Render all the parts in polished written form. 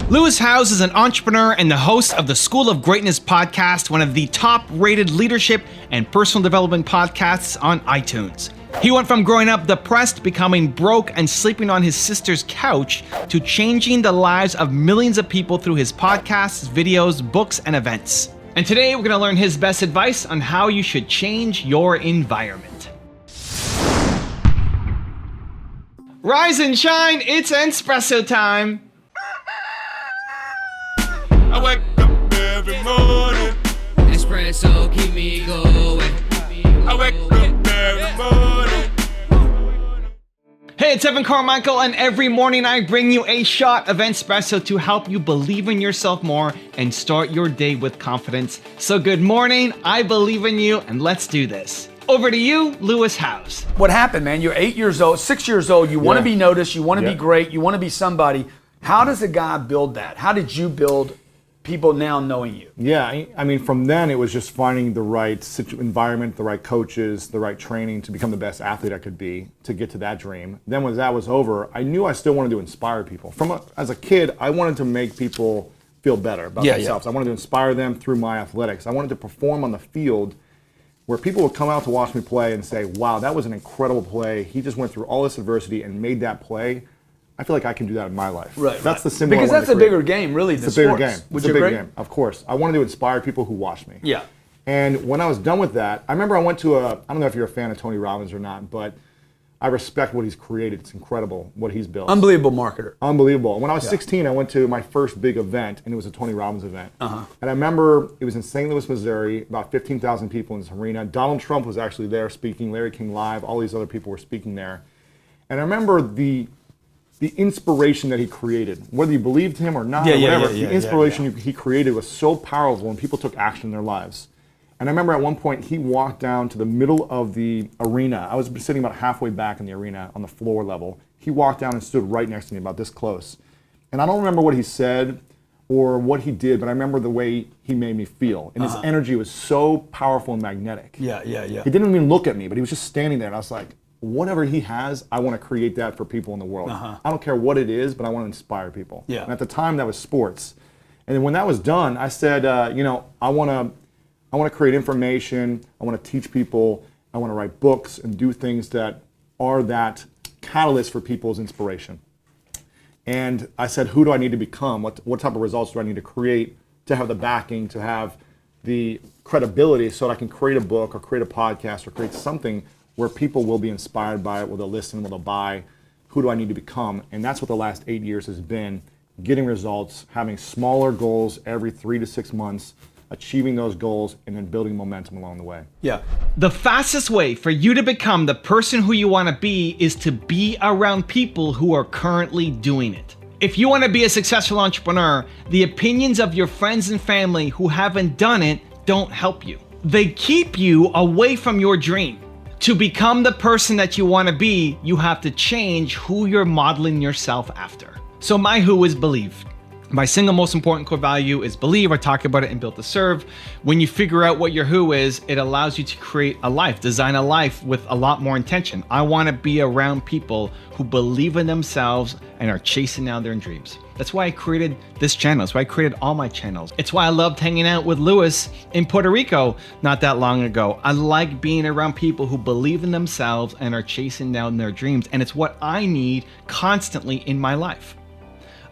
Lewis Howes is an entrepreneur and the host of the School of Greatness podcast, one of the top-rated leadership and personal development podcasts on iTunes. He went from growing up depressed, becoming broke, and sleeping on his sister's couch to changing the lives of millions of people through his podcasts, videos, books, and events. And today we're going to learn his best advice on how you should change your environment. Rise and shine, it's Entspresso time. I wake up every morning. Espresso keep me going. I wake up every morning. Hey, it's Evan Carmichael, and every morning I bring you a shot of Entspresso to help you believe in yourself more and start your day with confidence. So good morning, I believe in you, and let's do this. Over to you, Lewis Howes. What happened, man? You're 8 years old, 6 years old, you want to be noticed, you want to be great, you want to be somebody. How does a guy build that? How did you build people now knowing you? Yeah, I mean, from then it was just finding the right environment, the right coaches, the right training to become the best athlete I could be to get to that dream. Then when that was over, I knew I still wanted to inspire people. As a kid, I wanted to make people feel better about themselves. I wanted to inspire them through my athletics. I wanted to perform on the field where people would come out to watch me play and say, wow, that was an incredible play. He just went through all this adversity and made that play. I feel like I can do that in my life. Right. That's the symbol. Because that's a bigger game, really, than sports. It's a bigger game. Would it's you a bigger agree? game, of course. I wanted to inspire people who watch me. Yeah. And when I was done with that, I remember I went to I don't know if you're a fan of Tony Robbins or not, but I respect what he's created. It's incredible what he's built. Unbelievable marketer. Unbelievable. When I was 16, I went to my first big event, and it was a Tony Robbins event. And I remember it was in St. Louis, Missouri, about 15,000 people in this arena. Donald Trump was actually there speaking, Larry King Live, all these other people were speaking there. And I remember the inspiration that he created, whether you believed him or not, the inspiration he created was so powerful, and people took action in their lives. And I remember at one point he walked down to the middle of the arena. I was sitting about halfway back in the arena on the floor level. He walked down and stood right next to me, about this close. And I don't remember what he said or what he did, but I remember the way he made me feel. And his energy was so powerful and magnetic. Yeah. He didn't even look at me, but he was just standing there, and I was like, whatever he has, I want to create that for people in the world. I don't care what it is, but I want to inspire people. Yeah. And at the time, that was sports. And then when that was done, I said, I want to create information. I want to teach people. I want to write books and do things that are that catalyst for people's inspiration. And I said, who do I need to become? What type of results do I need to create to have the backing, to have the credibility so that I can create a book or create a podcast or create something where people will be inspired by it, will they'll listen, will they'll buy? Who do I need to become? And that's what the last 8 years has been, getting results, having smaller goals every 3 to 6 months, achieving those goals, and then building momentum along the way. Yeah. The fastest way for you to become the person who you want to be is to be around people who are currently doing it. If you want to be a successful entrepreneur, the opinions of your friends and family who haven't done it don't help you. They keep you away from your dream. To become the person that you want to be, you have to change who you're modeling yourself after. So my who is believe. My single most important core value is believe. I talk about it in Built to Serve. When you figure out what your who is, it allows you to create a life, design a life with a lot more intention. I want to be around people who believe in themselves and are chasing down their dreams. That's why I created this channel. That's why I created all my channels. It's why I loved hanging out with Lewis in Puerto Rico not that long ago. I like being around people who believe in themselves and are chasing down their dreams. And it's what I need constantly in my life.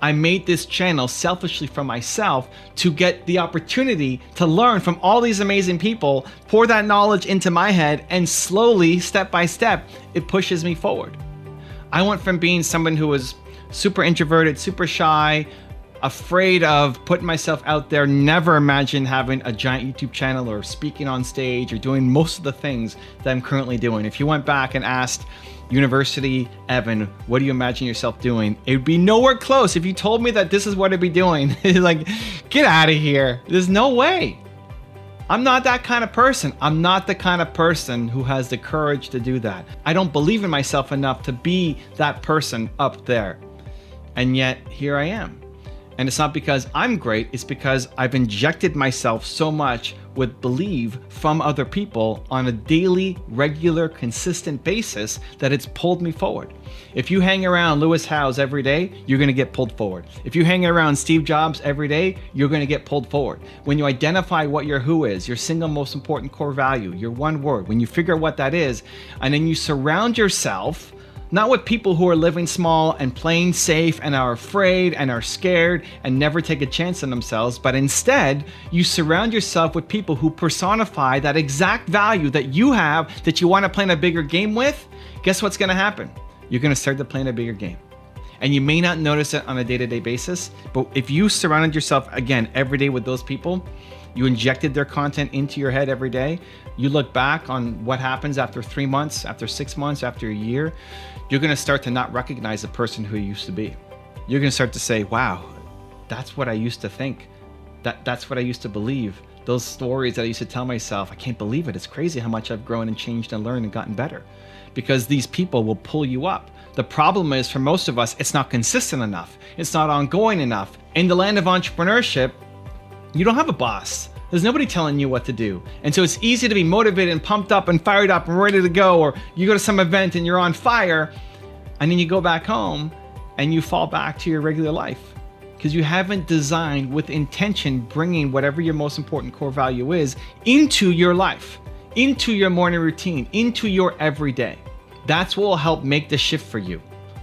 I made this channel selfishly for myself to get the opportunity to learn from all these amazing people, pour that knowledge into my head, and slowly, step by step, it pushes me forward. I went from being someone who was super introverted, super shy, afraid of putting myself out there, never imagined having a giant YouTube channel or speaking on stage or doing most of the things that I'm currently doing. If you went back and asked University Evan, what do you imagine yourself doing? It would be nowhere close. If you told me that this is what I'd be doing, like, get out of here. There's no way. I'm not that kind of person. I'm not the kind of person who has the courage to do that. I don't believe in myself enough to be that person up there. And yet, here I am. And it's not because I'm great, it's because I've injected myself so much with belief from other people on a daily, regular, consistent basis that it's pulled me forward. If you hang around Lewis Howes every day, you're gonna get pulled forward. If you hang around Steve Jobs every day, you're gonna get pulled forward. When you identify what your who is, your single most important core value, your one word, when you figure out what that is, and then you surround yourself not with people who are living small and playing safe and are afraid and are scared and never take a chance on themselves, but instead you surround yourself with people who personify that exact value that you have that you want to play in a bigger game with. Guess what's going to happen? You're going to start to play in a bigger game. And you may not notice it on a day-to-day basis, but if you surrounded yourself again every day with those people, you injected their content into your head every day, you look back on what happens after 3 months, after 6 months, after a year, you're gonna start to not recognize the person who you used to be. You're gonna start to say, wow, that's what I used to think. That's what I used to believe. Those stories that I used to tell myself, I can't believe it. It's crazy how much I've grown and changed and learned and gotten better. Because these people will pull you up. The problem is, for most of us, it's not consistent enough. It's not ongoing enough. In the land of entrepreneurship, you don't have a boss. There's nobody telling you what to do. And so it's easy to be motivated and pumped up and fired up and ready to go, or you go to some event and you're on fire, and then you go back home and you fall back to your regular life because you haven't designed with intention bringing whatever your most important core value is into your life, into your morning routine, into your everyday. That's what will help make the shift for you.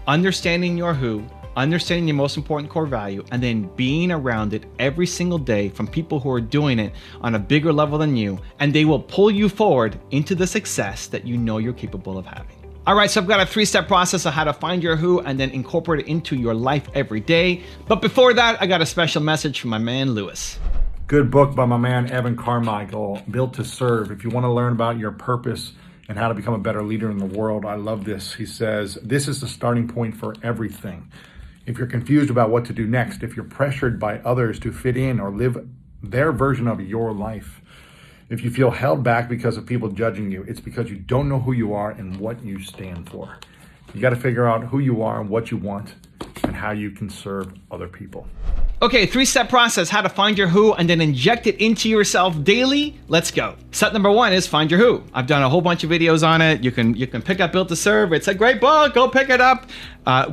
Understanding your who, understanding your most important core value, and then being around it every single day from people who are doing it on a bigger level than you, and they will pull you forward into the success that you know you're capable of having. All right, so I've got a 3-step process of how to find your who and then incorporate it into your life every day. But before that, I got a special message from my man, Lewis. Good book by my man, Evan Carmichael, Built to Serve. If you want to learn about your purpose and how to become a better leader in the world, I love this. He says, this is the starting point for everything. If you're confused about what to do next, if you're pressured by others to fit in or live their version of your life, if you feel held back because of people judging you, it's because you don't know who you are and what you stand for. You got to figure out who you are and what you want and how you can serve other people. Okay, 3-step process, how to find your who and then inject it into yourself daily. Let's go. Step number 1 is find your who. I've done a whole bunch of videos on it. You can pick up Built to Serve. It's a great book. Go pick it up.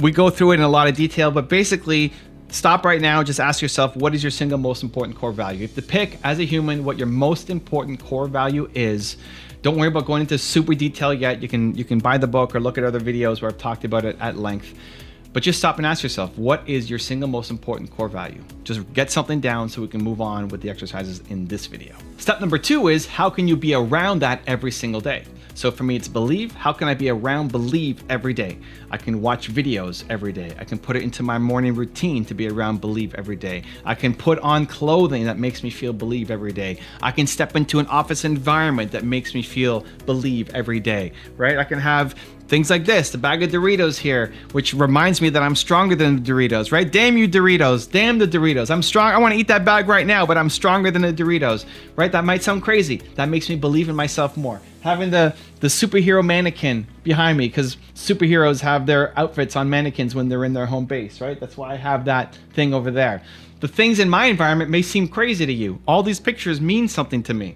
We go through it in a lot of detail, but basically, stop right now. Just ask yourself, what is your single most important core value? You have to pick as a human what your most important core value is. Don't worry about going into super detail yet. You can buy the book or look at other videos where I've talked about it at length. But just stop and ask yourself, what is your single most important core value? Just get something down so we can move on with the exercises in this video. Step number 2 is, how can you be around that every single day? So for me, it's believe. How can I be around believe every day? I can watch videos every day. I can put it into my morning routine to be around believe every day. I can put on clothing that makes me feel believe every day. I can step into an office environment that makes me feel believe every day, right? I can have things like this, the bag of Doritos here, which reminds me that I'm stronger than the Doritos, right? Damn you Doritos, damn the Doritos. I'm strong, I wanna eat that bag right now, but I'm stronger than the Doritos, right? That might sound crazy. That makes me believe in myself more. Having the superhero mannequin behind me, because superheroes have their outfits on mannequins when they're in their home base, right? That's why I have that thing over there. The things in my environment may seem crazy to you. All these pictures mean something to me.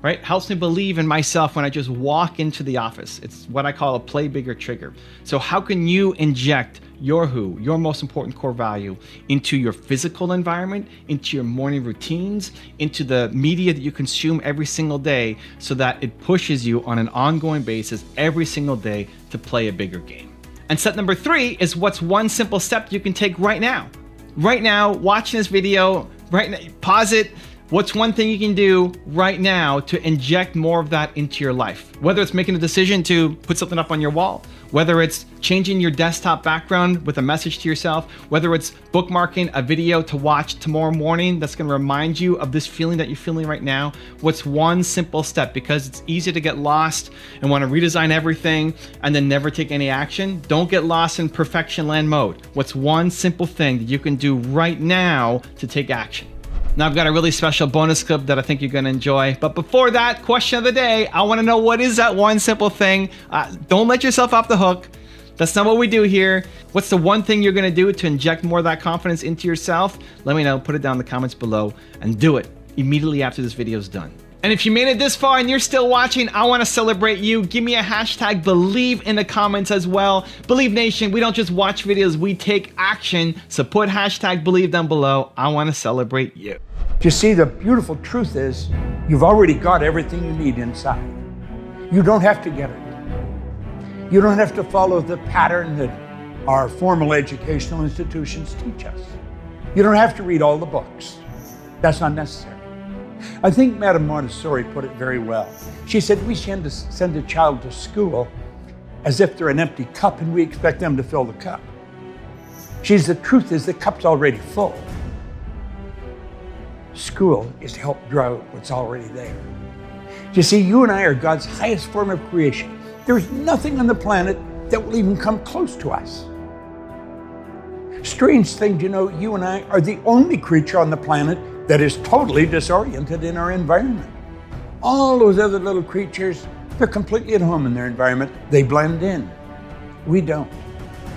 Right? Helps me believe in myself when I just walk into the office. It's what I call a play bigger trigger. So how can you inject your who, your most important core value, into your physical environment, into your morning routines, into the media that you consume every single day, so that it pushes you on an ongoing basis every single day to play a bigger game? And step number 3 is, what's one simple step you can take right now? Right now, watching this video, right now, pause it. What's one thing you can do right now to inject more of that into your life? Whether it's making a decision to put something up on your wall, whether it's changing your desktop background with a message to yourself, whether it's bookmarking a video to watch tomorrow morning that's gonna remind you of this feeling that you're feeling right now. What's one simple step? Because it's easy to get lost and wanna redesign everything and then never take any action. Don't get lost in perfection land mode. What's one simple thing that you can do right now to take action? Now I've got a really special bonus clip that I think you're gonna enjoy. But before that, question of the day, I wanna know, what is that one simple thing? Don't let yourself off the hook. That's not what we do here. What's the one thing you're gonna do to inject more of that confidence into yourself? Let me know, put it down in the comments below, and do it immediately after this video is done. And if you made it this far and you're still watching, I wanna celebrate you. Give me a hashtag believe in the comments as well. Believe Nation, we don't just watch videos, we take action. So put hashtag believe down below. I wanna celebrate you. You see, the beautiful truth is you've already got everything you need inside. You don't have to get it. You don't have to follow the pattern that our formal educational institutions teach us. You don't have to read all the books. That's not necessary. I think Madame Montessori put it very well. She said we tend to send a child to school as if they're an empty cup and we expect them to fill the cup. She said the truth is the cup's already full. School is to help draw out what's already there. You see, you and I are God's highest form of creation. There's nothing on the planet that will even come close to us. Strange thing, you know, you and I are the only creature on the planet that is totally disoriented in our environment. All those other little creatures, they're completely at home in their environment. They blend in. We don't.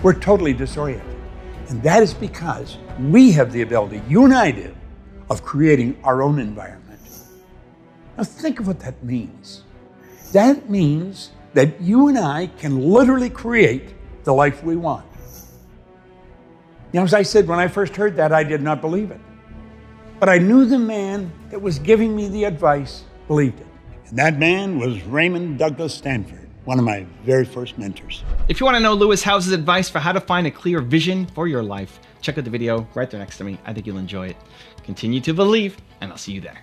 We're totally disoriented. And that is because we have the ability, you and I do, of creating our own environment. Now think of what that means. That means that you and I can literally create the life we want. Now, as I said, when I first heard that, I did not believe it. But I knew the man that was giving me the advice believed it. And that man was Raymond Douglas Stanford, one of my very first mentors. If you wanna know Lewis Howes' advice for how to find a clear vision for your life, check out the video right there next to me. I think you'll enjoy it. Continue to believe, and I'll see you there.